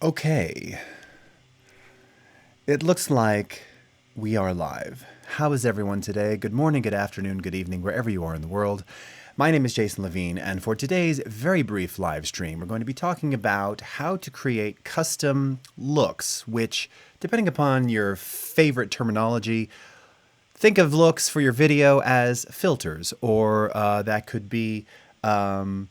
Okay, it looks like we are live. How is everyone today? Good morning, good afternoon, good evening, wherever you are in the world. My name is Jason Levine, and for today's very brief live stream, we're going to be talking about how to create custom looks, which, depending upon your favorite terminology, think of looks for your video as filters, or that could be color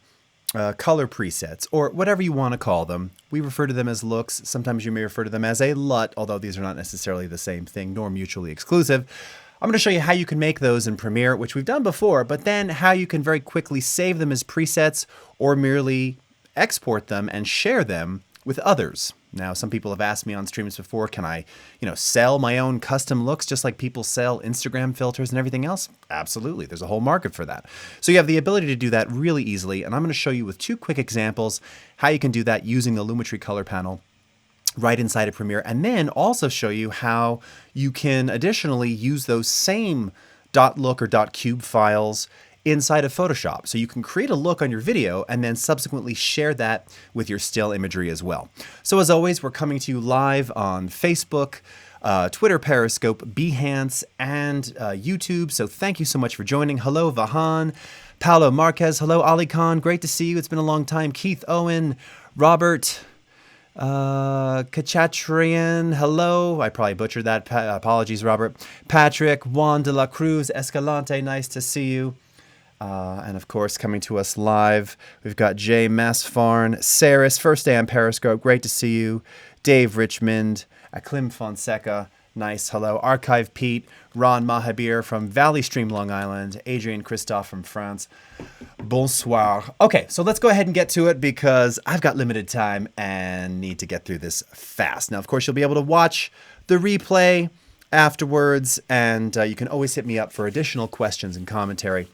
presets, or whatever you want to call them. We refer to them as looks. Sometimes you may refer to them as a LUT, although these are not necessarily the same thing nor mutually exclusive. I'm going to show you how you can make those in Premiere, which we've done before, but then how you can very quickly save them as presets or merely export them and share them with others. Now, some people have asked me on streams before, can I, sell my own custom looks just like people sell Instagram filters and everything else? Absolutely. There's a whole market for that. So you have the ability to do that really easily, and I'm going to show you with two quick examples how you can do that using the Lumetri Color panel right inside of Premiere, and then also show you how you can additionally use those same .look or .cube files inside of Photoshop. So you can create a look on your video and then subsequently share that with your still imagery as well. So as always, we're coming to you live on Facebook, Twitter, Periscope, Behance, and YouTube. So thank you so much for joining. Hello, Vahan, Paolo Marquez. Hello, Ali Khan. Great to see you. It's been a long time. Keith Owen, Robert, Kachatrian, hello. I probably butchered that. Apologies, Robert. Patrick, Juan de la Cruz, Escalante, nice to see you. And of course, coming to us live, we've got Jay Masfarn, Saris, first day on Periscope, great to see you. Dave Richmond, Aklim Fonseca, nice, hello. Archive Pete, Ron Mahabir from Valley Stream, Long Island, Adrian Christophe from France. Bonsoir. Okay, so let's go ahead and get to it because I've got limited time and need to get through this fast. Now, of course, you'll be able to watch the replay afterwards, and you can always hit me up for additional questions and commentary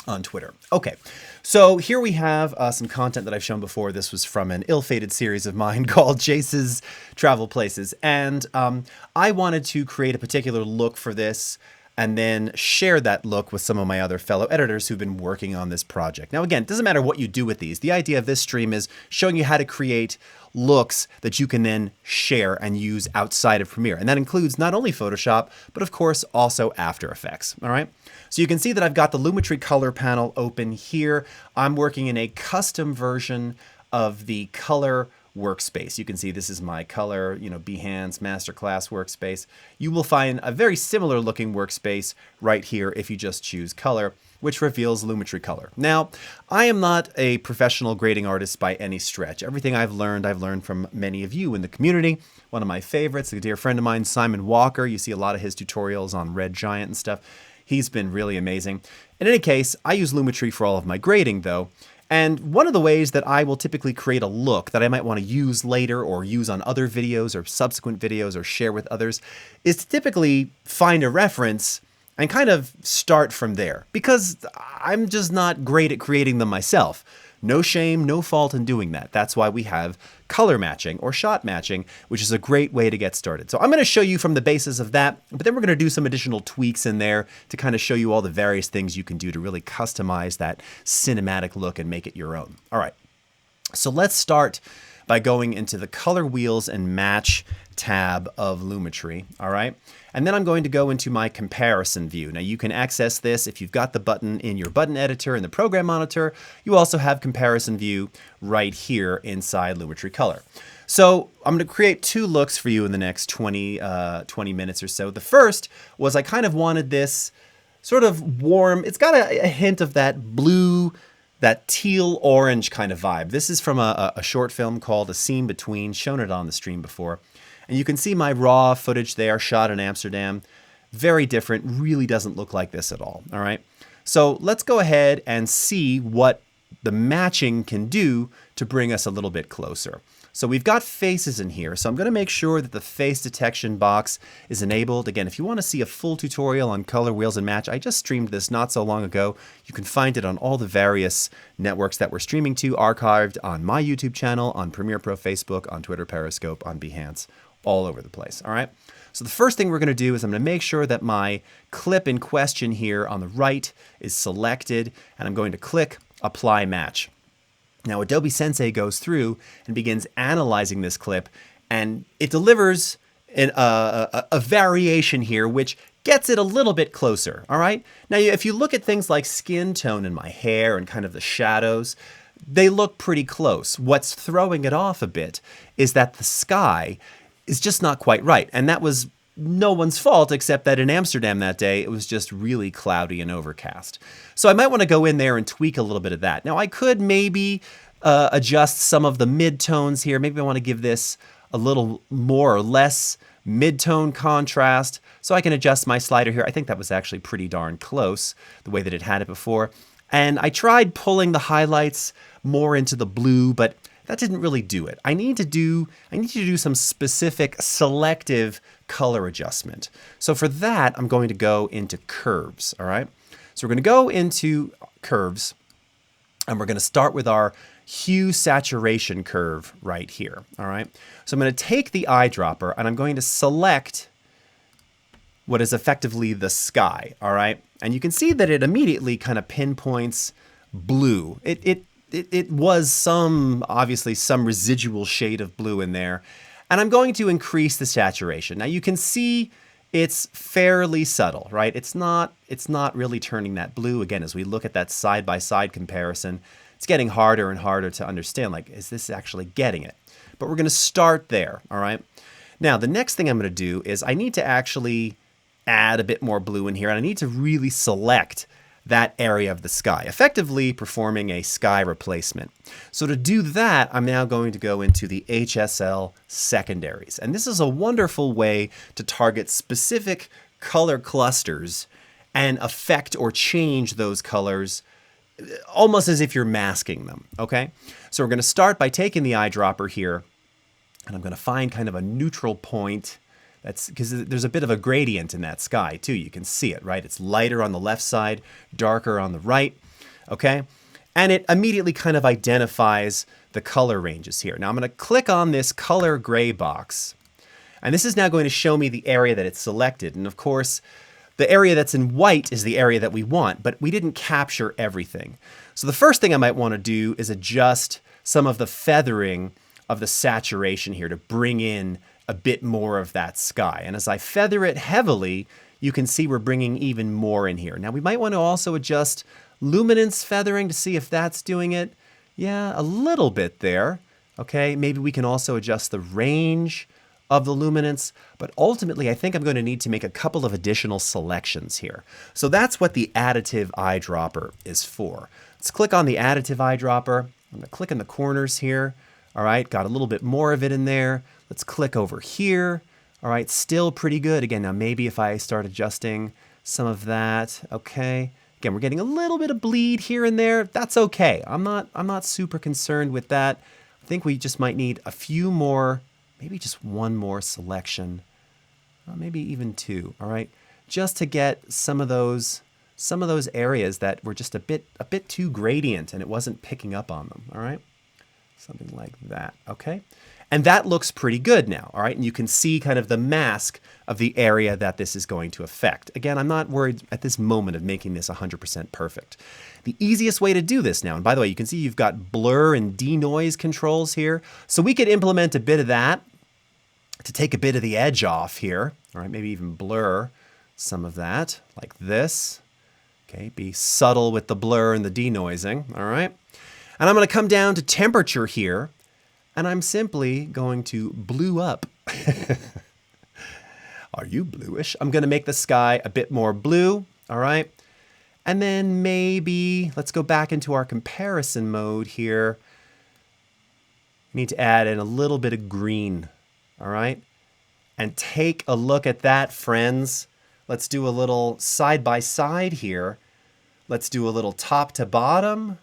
on Twitter. Okay, so here we have some content that I've shown before. This was from an ill-fated series of mine called Jace's Travel Places, and I wanted to create a particular look for this and then share that look with some of my other fellow editors who've been working on this project. Now again, it doesn't matter what you do with these. The idea of this stream is showing you how to create looks that you can then share and use outside of Premiere. And that includes not only Photoshop, but of course also After Effects, all right? So you can see that I've got the Lumetri Color panel open here. I'm working in a custom version of the color workspace. You can see this is my color, Behance Masterclass workspace. You will find a very similar looking workspace right here if you just choose color, which reveals Lumetri Color. Now, I am not a professional grading artist by any stretch. Everything I've learned from many of you in the community. One of my favorites, a dear friend of mine, Simon Walker. You see a lot of his tutorials on Red Giant and stuff. He's been really amazing. In any case, I use Lumetri for all of my grading though. And one of the ways that I will typically create a look that I might want to use later or use on other videos or subsequent videos or share with others is to typically find a reference and kind of start from there, because I'm just not great at creating them myself. No shame, no fault in doing that. That's why we have color matching or shot matching, which is a great way to get started. So I'm going to show you from the basis of that, but then we're going to do some additional tweaks in there to kind of show you all the various things you can do to really customize that cinematic look and make it your own. All right, so let's start by going into the color wheels and match tab of Lumetri, all right? And then I'm going to go into my comparison view. Now you can access this if you've got the button in your button editor in the program monitor. You also have comparison view right here inside Lumetri Color. So I'm going to create two looks for you in the next 20 minutes or so. The first was I kind of wanted this sort of warm, it's got a hint of that blue, that teal orange kind of vibe. This is from a short film called A Scene Between, shown it on the stream before. And you can see my raw footage there, shot in Amsterdam. Very different, really doesn't look like this at all right? So let's go ahead and see what the matching can do to bring us a little bit closer. So we've got faces in here, so I'm going to make sure that the face detection box is enabled. Again, if you want to see a full tutorial on color wheels and match, I just streamed this not so long ago. You can find it on all the various networks that we're streaming to, archived on my YouTube channel, on Premiere Pro Facebook, on Twitter, Periscope, on Behance, all over the place, all right? So the first thing we're going to do is I'm going to make sure that my clip in question here on the right is selected, and I'm going to click Apply Match. Now Adobe Sensei goes through and begins analyzing this clip, and it delivers a variation here which gets it a little bit closer, all right? Now if you look at things like skin tone in my hair and kind of the shadows, they look pretty close. What's throwing it off a bit is that the sky is just not quite right, and that was no one's fault except that in Amsterdam that day it was just really cloudy and overcast. So I might want to go in there and tweak a little bit of that. Now I could maybe adjust some of the mid-tones here. Maybe I want to give this a little more or less mid-tone contrast, so I can adjust my slider here. I think that was actually pretty darn close, the way that it had it before. And I tried pulling the highlights more into the blue, but that didn't really do it. I need to do some specific selective color adjustment. So for that, I'm going to go into curves, all right? So we're going to go into curves, and we're going to start with our hue saturation curve right here, all right? So I'm going to take the eyedropper and I'm going to select what is effectively the sky, all right? And you can see that it immediately kind of pinpoints blue. It was obviously some residual shade of blue in there. And I'm going to increase the saturation. Now you can see it's fairly subtle, right? It's not really turning that blue. Again, as we look at that side-by-side comparison, it's getting harder and harder to understand, like, is this actually getting it? But we're going to start there, all right? Now, the next thing I'm going to do is I need to actually add a bit more blue in here, and I need to really select that area of the sky, effectively performing a sky replacement. So to do that, I'm now going to go into the HSL secondaries. And this is a wonderful way to target specific color clusters and affect or change those colors almost as if you're masking them, okay? So we're going to start by taking the eyedropper here, and I'm going to find kind of a neutral point. That's because there's a bit of a gradient in that sky too. You can see it, right? It's lighter on the left side, darker on the right, okay? And it immediately kind of identifies the color ranges here. Now I'm going to click on this color gray box, and this is now going to show me the area that it's selected. And of course, the area that's in white is the area that we want, but we didn't capture everything. So the first thing I might want to do is adjust some of the feathering of the saturation here to bring in a bit more of that sky. And as I feather it heavily, you can see we're bringing even more in here. Now we might want to also adjust luminance feathering to see if that's doing it. Yeah, a little bit there. Okay, maybe we can also adjust the range of the luminance, but ultimately I think I'm going to need to make a couple of additional selections here. So that's what the additive eyedropper is for. Let's click on the additive eyedropper. I'm going to click in the corners here. All right, got a little bit more of it in there. Let's click over here. All right, still pretty good. Again, now maybe if I start adjusting some of that, okay. Again, we're getting a little bit of bleed here and there. That's okay. I'm not super concerned with that. I think we just might need a few more, maybe just one more selection, maybe even two, all right? Just to get some of those areas that were just a bit too gradient and it wasn't picking up on them, all right? Something like that, okay? And that looks pretty good now, all right? And you can see kind of the mask of the area that this is going to affect. Again, I'm not worried at this moment of making this 100% perfect. The easiest way to do this now, and by the way, you can see you've got blur and denoise controls here. So we could implement a bit of that to take a bit of the edge off here, all right? Maybe even blur some of that like this. Okay, be subtle with the blur and the denoising, all right? And I'm going to come down to temperature here, and I'm simply going to blue up. Are you bluish? I'm going to make the sky a bit more blue, all right? And then maybe, let's go back into our comparison mode here. We need to add in a little bit of green, all right? And take a look at that, friends. Let's do a little side by side here. Let's do a little top to bottom.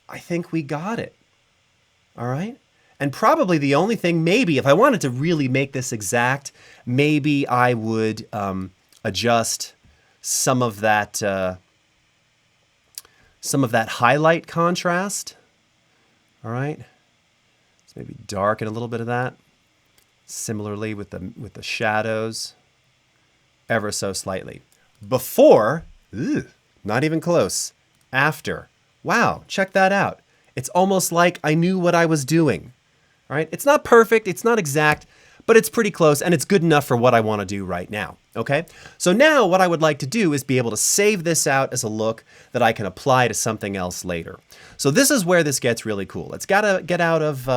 I think we got it. All right. And probably the only thing, maybe if I wanted to really make this exact, maybe I would adjust some of that highlight contrast. All right. So maybe darken a little bit of that. Similarly with the shadows, ever so slightly. Before, not even close. After, wow, check that out. It's almost like I knew what I was doing. All right, it's not perfect, it's not exact, but it's pretty close and it's good enough for what I want to do right now. Okay, so now what I would like to do is be able to save this out as a look that I can apply to something else later. So this is where this gets really cool. Let's gotta get out of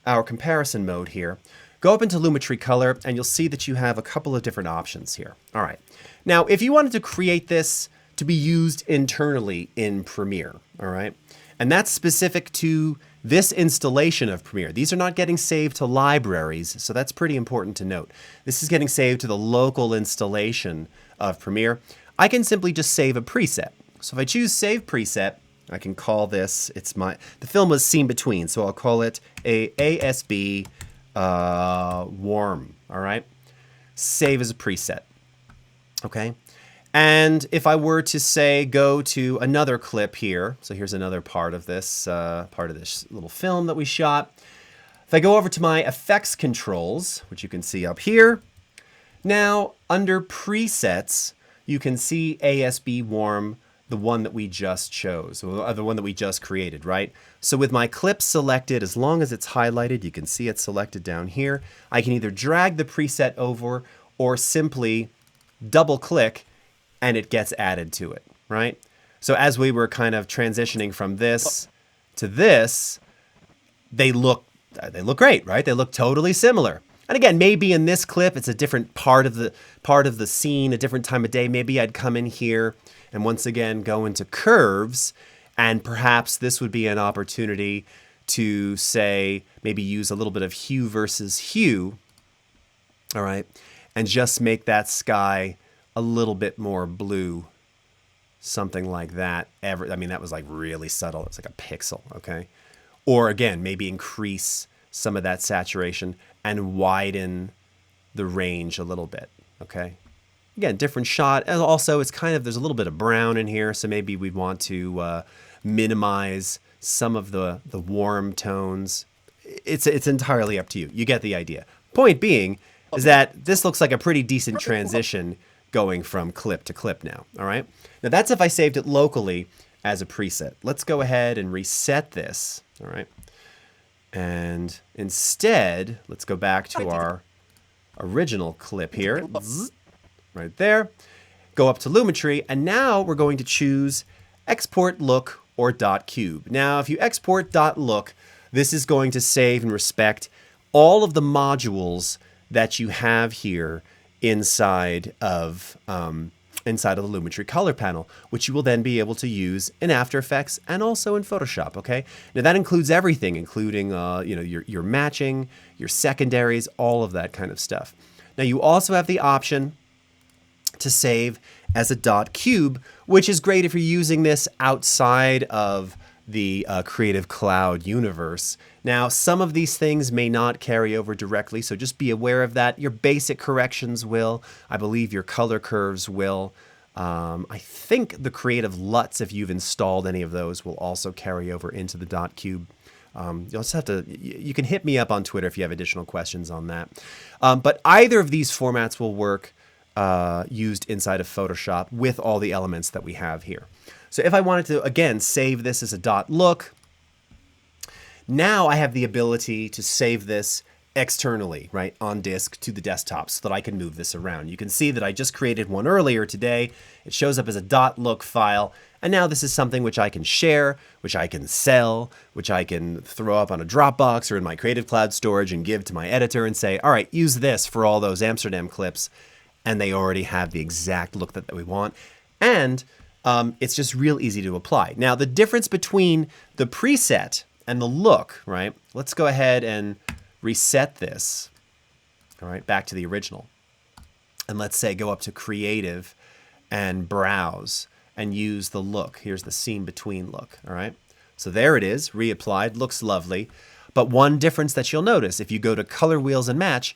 our comparison mode here. Go up into Lumetri Color and you'll see that you have a couple of different options here. All right, now if you wanted to create this to be used internally in Premiere, all right, and that's specific to this installation of Premiere. These are not getting saved to libraries, so that's pretty important to note. This is getting saved to the local installation of Premiere. I can simply just save a preset. So if I choose Save Preset, I can call this, the film was Scene Between, so I'll call it a ASB Warm, all right? Save as a preset, okay? And if I were to say go to another clip here, so here's another part of this little film that we shot. If I go over to my effects controls, which you can see up here, now under presets, you can see ASB Warm, the one that we just chose, or the one that we just created, right? So with my clip selected, as long as it's highlighted, you can see it selected down here, I can either drag the preset over or simply double click and it gets added to it, right? So as we were kind of transitioning from this to this, they look great, right? They look totally similar. And again, maybe in this clip, it's a different part of the scene, a different time of day. Maybe I'd come in here and once again go into curves, and perhaps this would be an opportunity to say, maybe use a little bit of hue versus hue, all right? And just make that sky a little bit more blue, something like that. I mean, that was like really subtle. It's like a pixel, okay? Or again, maybe increase some of that saturation and widen the range a little bit, okay? Again, different shot. And also, it's kind of, there's a little bit of brown in here, so maybe we'd want to minimize some of the warm tones. It's entirely up to you. You get the idea. Point being is that this looks like a pretty decent transition going from clip to clip now, all right? Now that's if I saved it locally as a preset. Let's go ahead and reset this, all right? And instead, let's go back to our original clip here, right there. Go up to Lumetri, and now we're going to choose Export Look or .cube. Now, if you export .look, this is going to save and respect all of the modules that you have here inside of the Lumetri Color panel, which you will then be able to use in After Effects and also in Photoshop, okay? Now that includes everything, including your matching, your secondaries, all of that kind of stuff. Now you also have the option to save as a .cube, which is great if you're using this outside of the Creative Cloud universe. Now, some of these things may not carry over directly, so just be aware of that. Your basic corrections will. I believe your color curves will. I think the creative LUTs, if you've installed any of those, will also carry over into the .cube. You'll just have to, you can hit me up on Twitter if you have additional questions on that. But either of these formats will work used inside of Photoshop with all the elements that we have here. So if I wanted to, again, save this as a .look, now I have the ability to save this externally, right, on disk to the desktop so that I can move this around. You can see that I just created one earlier today. It shows up as a .look file, and now this is something which I can share, which I can sell, which I can throw up on a Dropbox or in my Creative Cloud storage and give to my editor and say, all right, use this for all those Amsterdam clips, and they already have the exact look that we want. And it's just real easy to apply. Now, the difference between the preset and the look, right? Let's go ahead and reset this, all right, back to the original. And let's say go up to Creative and Browse and use the look. Here's the Scene Between look, all right? So there it is, reapplied, looks lovely. But one difference that you'll notice, if you go to Color Wheels and Match,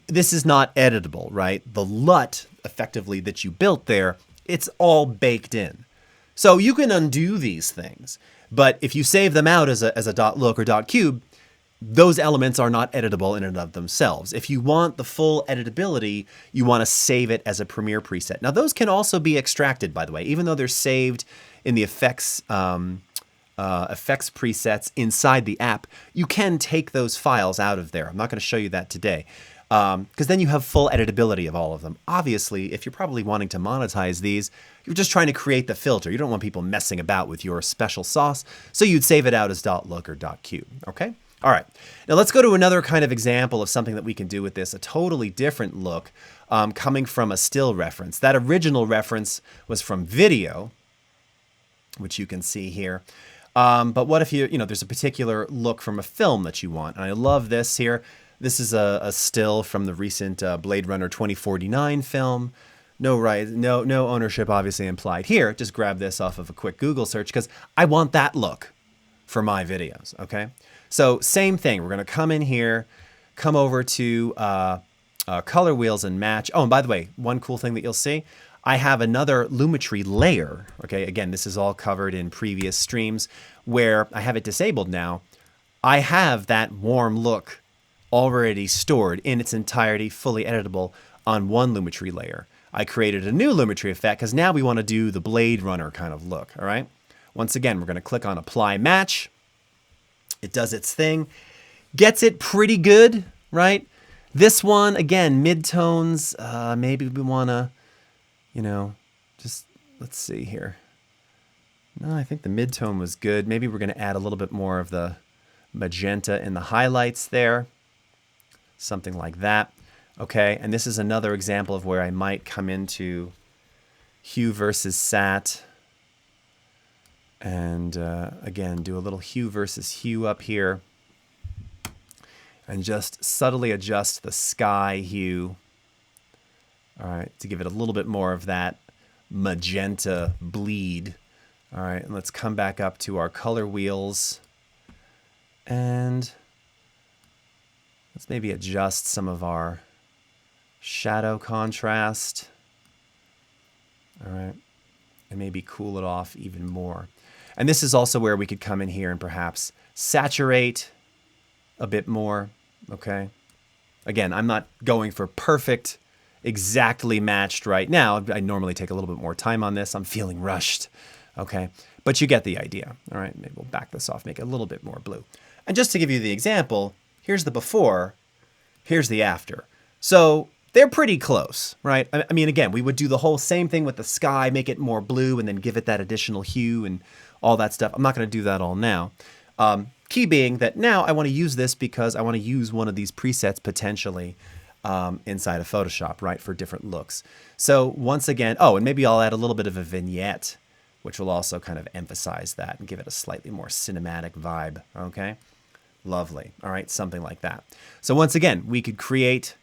this is not editable, right? The LUT, effectively, that you built there, it's all baked in. So you can undo these things. But if you save them out as a .look or .cube, those elements are not editable in and of themselves. If you want the full editability, you want to save it as a Premiere preset. Now, those can also be extracted, by the way, even though they're saved in the effects presets inside the app. You can take those files out of there. I'm not going to show you that today, because then you have full editability of all of them. Obviously, if you're probably wanting to monetize these, you're just trying to create the filter. You don't want people messing about with your special sauce, so you'd save it out as .look or .cube, okay? All right, now let's go to another kind of example of something that we can do with this, a totally different look coming from a still reference. That original reference was from video, which you can see here. But what if there's a particular look from a film that you want? And I love this here. This is a still from the recent Blade Runner 2049 film. No ownership obviously implied here. Just grab this off of a quick Google search because I want that look for my videos, okay? So same thing, we're gonna come in here, come over to color wheels and match. Oh, and by the way, one cool thing that you'll see, I have another Lumetri layer, okay? Again, this is all covered in previous streams where I have it disabled now. I have that warm look already stored in its entirety, fully editable on one Lumetri layer. I created a new Lumetri effect because now we want to do the Blade Runner kind of look, all right? Once again, we're going to click on Apply Match. It does its thing, gets it pretty good, right? This one, again, midtones, maybe we want to, just, let's see here. No, I think the midtone was good. Maybe we're going to add a little bit more of the magenta in the highlights there. Something like that. Okay, and this is another example of where I might come into hue versus sat. And again, do a little hue versus hue up here. And just subtly adjust the sky hue. All right, to give it a little bit more of that magenta bleed. All right, and let's come back up to our color wheels. And let's maybe adjust some of our shadow contrast. All right, and maybe cool it off even more. And this is also where we could come in here and perhaps saturate a bit more, okay? Again, I'm not going for perfect, exactly matched right now. I normally take a little bit more time on this. I'm feeling rushed, okay? But you get the idea, all right? Maybe we'll back this off, make it a little bit more blue. And just to give you the example, here's the before, here's the after. So they're pretty close, right? I mean, again, we would do the whole same thing with the sky, make it more blue, and then give it that additional hue and all that stuff. I'm not going to do that all now. Key being that now I want to use this because I want to use one of these presets potentially inside of Photoshop, right, for different looks. So once again, oh, and maybe I'll add a little bit of a vignette, which will also kind of emphasize that and give it a slightly more cinematic vibe, okay? Lovely, all right, something like that. So once again, we could create,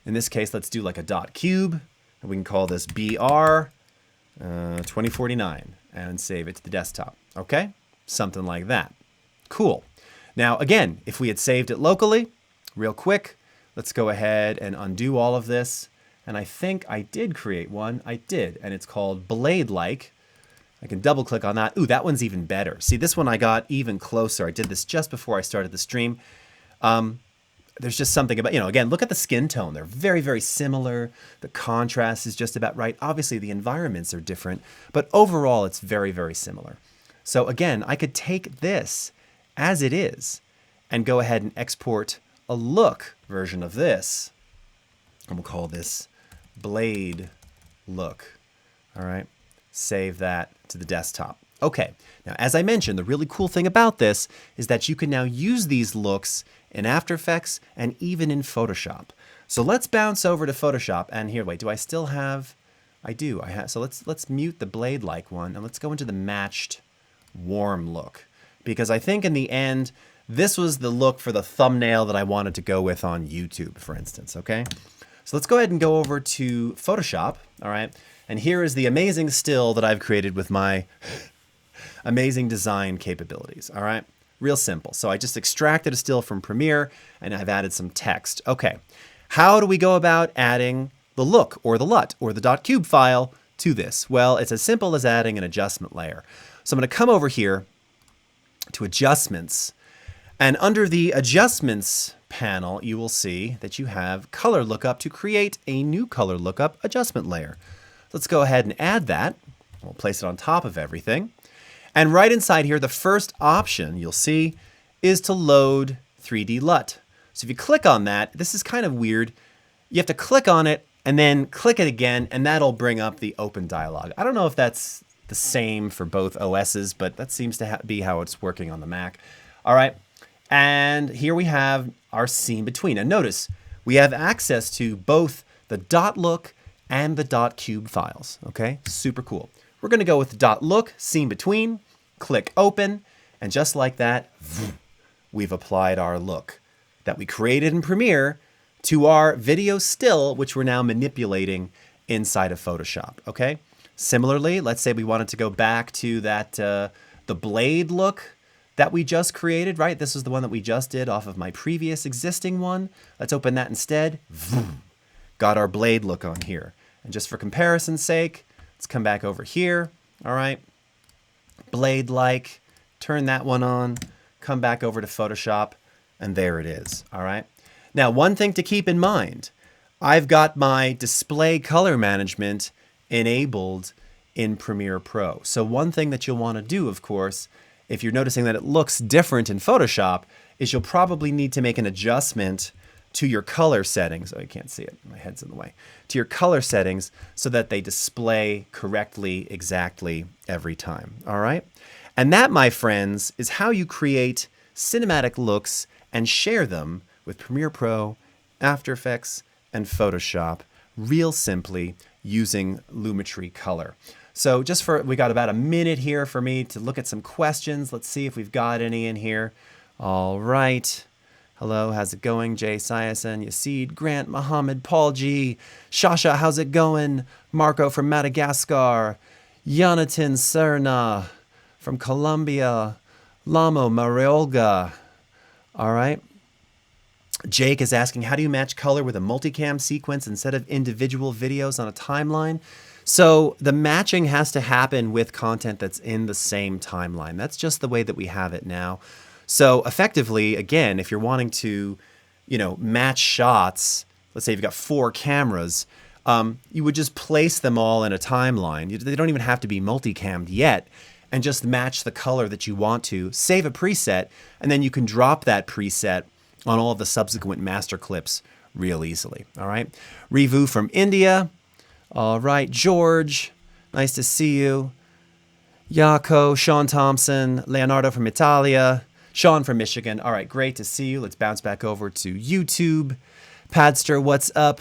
in this case, let's do like a dot cube, and we can call this BR 2049 and save it to the desktop, okay? Something like that. Cool. Now, again, if we had saved it locally, real quick, let's go ahead and undo all of this. And I think I did create one. I did, and it's called Blade-like. I can double click on that. Ooh, that one's even better. See, this one I got even closer. I did this just before I started the stream. There's just something about, again, look at the skin tone. They're very, very similar. The contrast is just about right. Obviously, the environments are different, but overall, it's very, very similar. So again, I could take this as it is and go ahead and export a look version of this. And we'll call this Blade Look. All right, save that to the desktop. Okay, now as I mentioned, the really cool thing about this is that you can now use these looks in After Effects and even in Photoshop. So let's bounce over to Photoshop, and here, wait, do I still have? I do, I have. So let's mute the blade-like one, and let's go into the matched warm look, because I think in the end, this was the look for the thumbnail that I wanted to go with on YouTube, for instance, okay? So let's go ahead and go over to Photoshop, all right? And here is the amazing still that I've created with my amazing design capabilities, all right? Real simple. So I just extracted a still from Premiere and I've added some text. Okay, how do we go about adding the look or the LUT or the .cube file to this? Well, it's as simple as adding an adjustment layer. So I'm going to come over here to Adjustments, And under the adjustments panel, you will see that you have color lookup to create a new color lookup adjustment layer. Let's go ahead and add that. We'll place it on top of everything. And right inside here, the first option you'll see is to load 3D LUT. So if you click on that, this is kind of weird. You have to click on it and then click it again, and that'll bring up the open dialog. I don't know if that's the same for both OSs, but that seems to be how it's working on the Mac. All right, and here we have our scene between. And notice we have access to both the .look and the .cube files. Okay, super cool. We're going to go with .look, scene between, click open, and just like that, we've applied our look that we created in Premiere to our video still, which we're now manipulating inside of Photoshop. Okay. Similarly, let's say we wanted to go back to that the blade look that we just created, right? This is the one that we just did off of my previous existing one. Let's open that instead. Got our blade look on here. And just for comparison's sake, let's come back over here. All right. Blade-like, turn that one on, come back over to Photoshop, and there it is. All right. Now, one thing to keep in mind, I've got my display color management enabled in Premiere Pro. So one thing that you'll want to do, of course, if you're noticing that it looks different in Photoshop, is you'll probably need to make an adjustment to your color settings. Oh, you can't see it. My head's in the way. To your color settings so that they display correctly, exactly every time. All right. And that, my friends, is how you create cinematic looks and share them with Premiere Pro, After Effects, and Photoshop real simply using Lumetri Color. So we got about a minute here for me to look at some questions. Let's see if we've got any in here. All right. Hello, how's it going? Jay Siasen, Yasid, Grant, Mohammed, Paul G, Shasha, how's it going? Marco from Madagascar, Jonathan Serna from Colombia, Lamo Mariolga. All right. Jake is asking, how do you match color with a multicam sequence instead of individual videos on a timeline? So the matching has to happen with content that's in the same timeline. That's just the way that we have it now. So effectively, again, if you're wanting to, match shots, let's say you've got 4 cameras, you would just place them all in a timeline. They don't even have to be multicammed yet, and just match the color that you want to, save a preset, and then you can drop that preset on all of the subsequent master clips real easily. All right. Rivu from India. All right. George, nice to see you. Yako, Sean Thompson, Leonardo from Italia, Sean from Michigan. All right. Great to see you. Let's bounce back over to YouTube. Padster, what's up?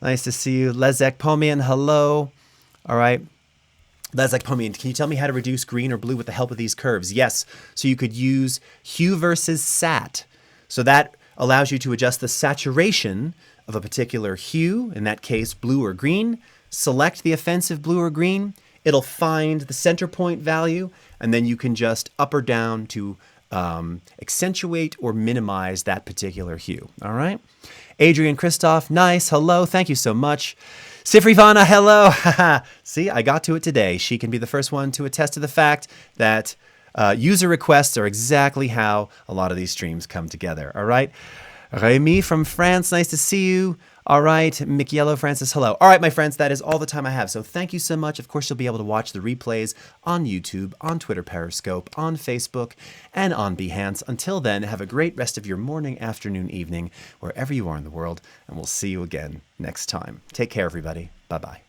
Nice to see you. Lezek Pomian, hello. All right. Lezek Pomian, can you tell me how to reduce green or blue with the help of these curves? Yes. So you could use hue versus sat. So that allows you to adjust the saturation of a particular hue, in that case, blue or green. Select the offensive blue or green. It'll find the center point value, and then you can just up or down to accentuate or minimize that particular hue. All right. Adrian Christoph, nice. Hello. Thank you so much. Sifrivana, hello. See, I got to it today. She can be the first one to attest to the fact that user requests are exactly how a lot of these streams come together. All right. Rémi from France, nice to see you. All right. Michiello Francis, hello. All right, my friends, that is all the time I have. So thank you so much. Of course, you'll be able to watch the replays on YouTube, on Twitter Periscope, on Facebook, and on Behance. Until then, have a great rest of your morning, afternoon, evening, wherever you are in the world, and we'll see you again next time. Take care, everybody. Bye-bye.